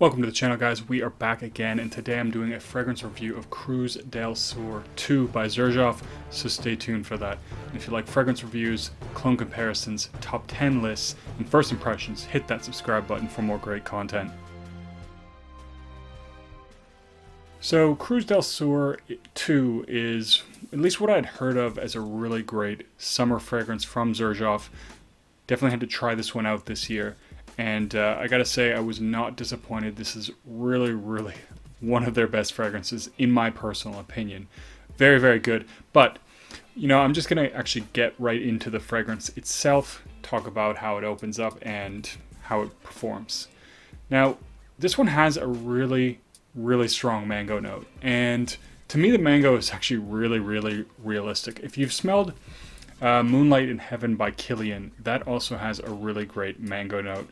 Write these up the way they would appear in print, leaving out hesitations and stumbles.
Welcome to the channel, guys. We are back again, and today I'm doing a fragrance review of Cruz del Sur II by Xerjoff, so stay tuned for that. And if you like fragrance reviews, clone comparisons, top 10 lists, and first impressions, hit that subscribe button for more great content. So Cruz del Sur II is at least what I'd heard of as a really great summer fragrance from Xerjoff. Definitely had to try this one out this year. And I gotta say, I was not disappointed. This is really one of their best fragrances, in my personal opinion. Very, very good. But, I'm just gonna actually get right into the fragrance itself, talk about how it opens up and how it performs. Now, this one has a really strong mango note. And to me, the mango is actually really realistic. If you've smelled Moonlight in Heaven by Kilian, that also has a really great mango note.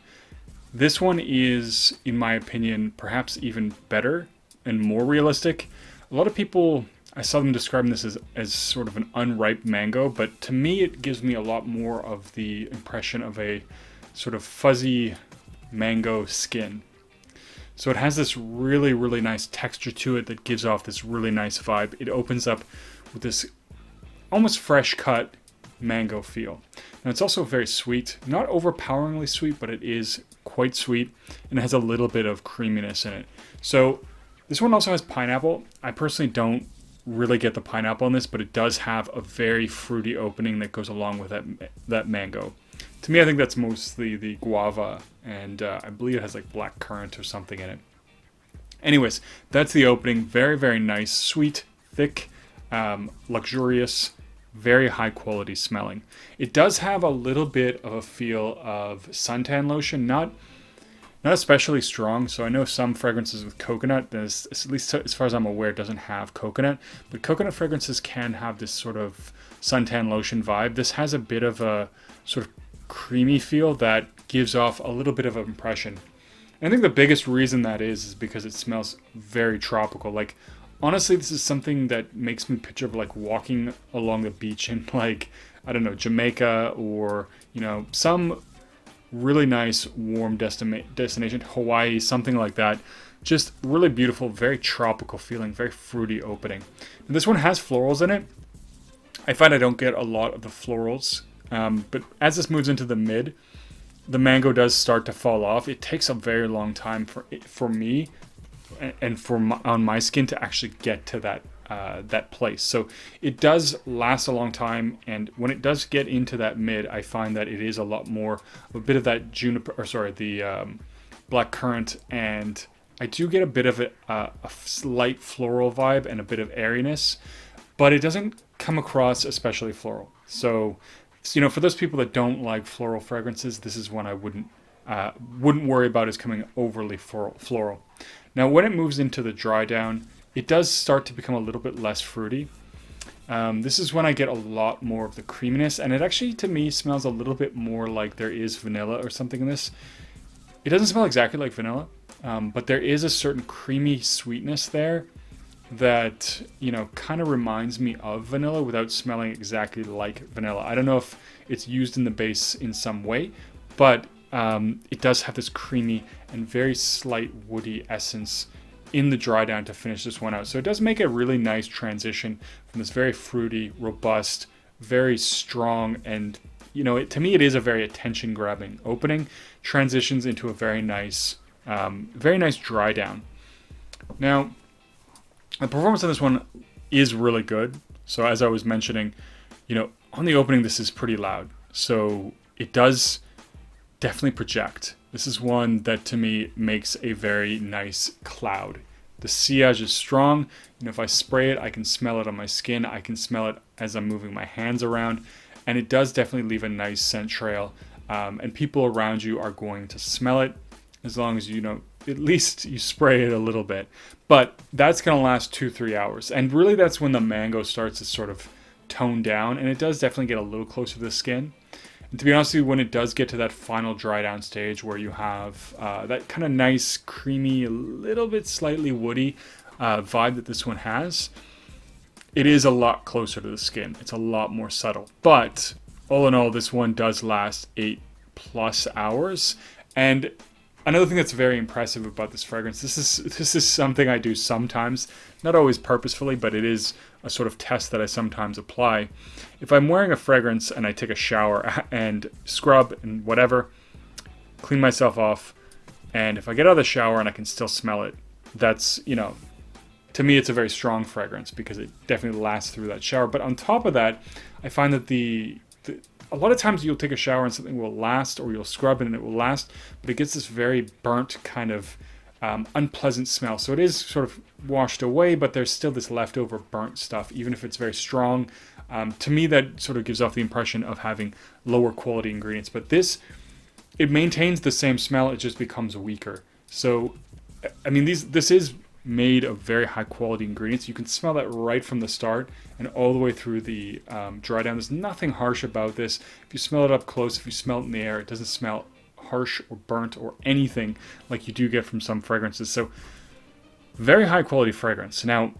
This one is, in my opinion, perhaps even better and more realistic. A lot of people, I saw them describing this as sort of an unripe mango, but to me it gives me a lot more of the impression of a sort of fuzzy mango skin. So it has this really nice texture to it that gives off this really nice vibe. It opens up with this almost fresh cut mango feel. Now it's also very sweet, not overpoweringly sweet, but it is quite sweet, and it has a little bit of creaminess in it. So this one also has pineapple. I personally don't really get the pineapple in this, but it does have a very fruity opening that goes along with that mango. To me, I think that's mostly the guava, and I believe it has like black currant or something in it. Anyways, that's the opening. Very nice, sweet, thick, luxurious, very high quality smelling. It does have a little bit of a feel of suntan lotion, not especially strong. So I know some fragrances with coconut, at least as far as I'm aware, doesn't have coconut, but coconut fragrances can have this sort of suntan lotion vibe. This has a bit of a sort of creamy feel that gives off a little bit of an impression. And I think the biggest reason that is because it smells very tropical. Like, honestly, this is something that makes me picture like walking along the beach in, like, I don't know, Jamaica, or, some really nice warm destination, Hawaii, something like that. Just really beautiful, very tropical feeling, very fruity opening. And this one has florals in it. I find I don't get a lot of the florals, but as this moves into the mid, the mango does start to fall off. It takes a very long time for me and on my skin to actually get to that place. So it does last a long time, and when it does get into that mid, I find that it is a lot more of a bit of that the black currant, and I do get a bit of a slight floral vibe and a bit of airiness, but it doesn't come across especially floral. So, for those people that don't like floral fragrances, this is one I wouldn't worry about as coming overly floral. Now, when it moves into the dry down, it does start to become a little bit less fruity. This is when I get a lot more of the creaminess, and it actually, to me, smells a little bit more like there is vanilla or something in this. It doesn't smell exactly like vanilla, but there is a certain creamy sweetness there that, kind of reminds me of vanilla without smelling exactly like vanilla. I don't know if it's used in the base in some way, but it does have this creamy and very slight woody essence in the dry down to finish this one out. So it does make a really nice transition from this very fruity, robust, very strong, and to me it is a very attention grabbing opening, transitions into a very nice dry down. Now, the performance on this one is really good. So as I was mentioning, on the opening, this is pretty loud. So it does definitely project. This is one that to me makes a very nice cloud. The sillage is strong. If I spray it, I can smell it on my skin. I can smell it as I'm moving my hands around. And it does definitely leave a nice scent trail. And people around you are going to smell it as long as at least you spray it a little bit. But that's going to last 2-3 hours. And really that's when the mango starts to sort of tone down. And it does definitely get a little closer to the skin. And to be honest with you, when it does get to that final dry down stage where you have that kind of nice, creamy, a little bit slightly woody vibe that this one has, it is a lot closer to the skin. It's a lot more subtle. But all in all, this one does last 8+ hours. And Another thing that's very impressive about this fragrance, this is something I do sometimes, not always purposefully, but it is a sort of test that I sometimes apply. If I'm wearing a fragrance and I take a shower and scrub and whatever, clean myself off, and if I get out of the shower and I can still smell it, that's, to me it's a very strong fragrance because it definitely lasts through that shower. But on top of that, I find that a lot of times you'll take a shower and something will last, or you'll scrub and it will last, but it gets this very burnt kind of unpleasant smell. So it is sort of washed away, but there's still this leftover burnt stuff, even if it's very strong. To me, that sort of gives off the impression of having lower quality ingredients. But this, it maintains the same smell, it just becomes weaker. So, I mean, this is made of very high quality ingredients. You can smell that right from the start and all the way through the dry down. There's nothing harsh about this. If you smell it up close, if you smell it in the air, it doesn't smell harsh or burnt or anything like you do get from some fragrances. So very high quality fragrance. Now,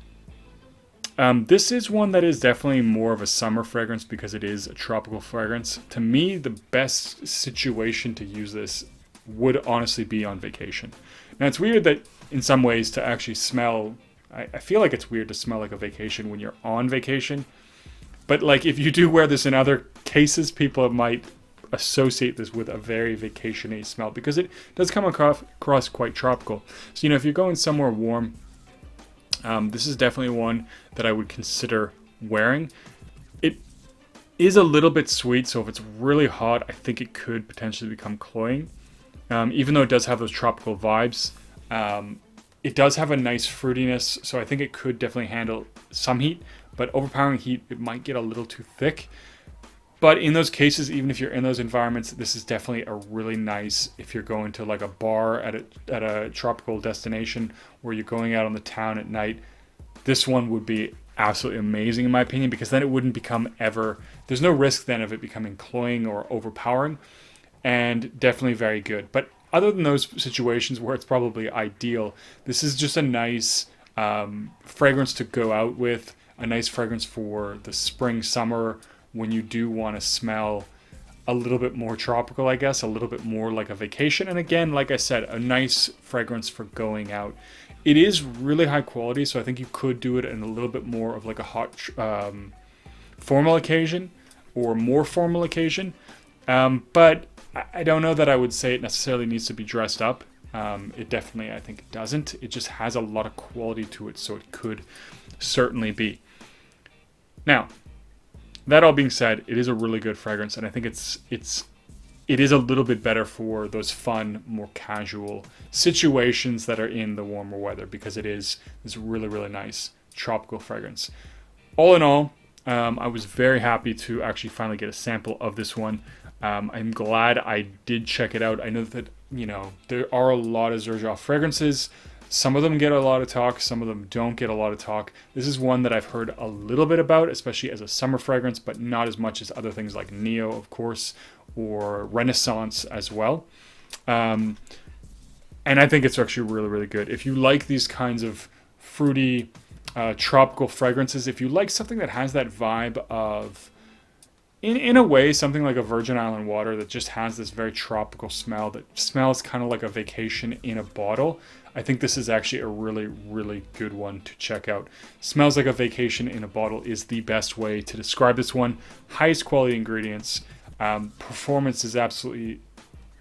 this is one that is definitely more of a summer fragrance because it is a tropical fragrance. To me, the best situation to use this would honestly be on vacation. Now, it's weird that in some ways to actually smell, I feel like it's weird to smell like a vacation when you're on vacation. But like if you do wear this in other cases, people might associate this with a very vacation-y smell because it does come across quite tropical. So, if you're going somewhere warm, this is definitely one that I would consider wearing. It is a little bit sweet, so if it's really hot, I think it could potentially become cloying. Even though it does have those tropical vibes, it does have a nice fruitiness, so I think it could definitely handle some heat, but overpowering heat, it might get a little too thick. But in those cases, even if you're in those environments, this is definitely a really nice, if you're going to like a bar at a tropical destination, or you're going out on the town at night, this one would be absolutely amazing in my opinion, because then it wouldn't become there's no risk then of it becoming cloying or overpowering, and definitely very good. But other than those situations where it's probably ideal, this is just a nice fragrance to go out with, a nice fragrance for the spring, summer, when you do want to smell a little bit more tropical, I guess, a little bit more like a vacation. And again, like I said, a nice fragrance for going out. It is really high quality, so I think you could do it in a little bit more of like a hot formal occasion or more formal occasion. But I don't know that I would say it necessarily needs to be dressed up. It definitely, I think it doesn't. It just has a lot of quality to it, so it could certainly be. Now, that all being said, it is a really good fragrance, and I think it is a little bit better for those fun, more casual situations that are in the warmer weather, because it is this really, really nice tropical fragrance. All in all, I was very happy to actually finally get a sample of this one. I'm glad I did check it out. I know that, there are a lot of Xerjoff fragrances. Some of them get a lot of talk, some of them don't get a lot of talk. This is one that I've heard a little bit about, especially as a summer fragrance, but not as much as other things like Neo, of course, or Renaissance as well. And I think it's actually really, really good. If you like these kinds of fruity, tropical fragrances, if you like something that has that vibe of, in a way, something like a Virgin Island water that just has this very tropical smell that smells kind of like a vacation in a bottle, I think this is actually a really, really good one to check out. Smells like a vacation in a bottle is the best way to describe this one. Highest quality ingredients. Performance is absolutely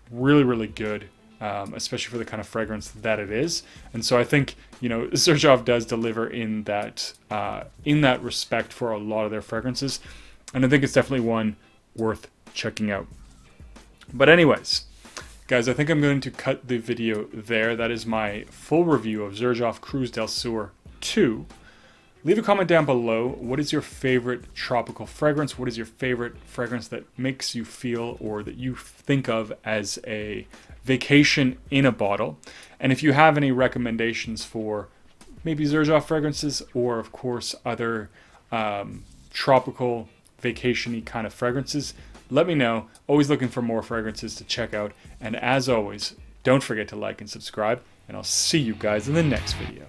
really, really good, especially for the kind of fragrance that it is. And so I think, Xerjoff does deliver in that respect for a lot of their fragrances. And I think it's definitely one worth checking out. But anyways, guys, I think I'm going to cut the video there. That is my full review of Xerjoff Cruz del Sur II. Leave a comment down below. What is your favorite tropical fragrance? What is your favorite fragrance that makes you feel, or that you think of as a vacation in a bottle? And if you have any recommendations for maybe Xerjoff fragrances, or of course other tropical vacation-y kind of fragrances, let me know. Always looking for more fragrances to check out. And as always, don't forget to like and subscribe, and I'll see you guys in the next video.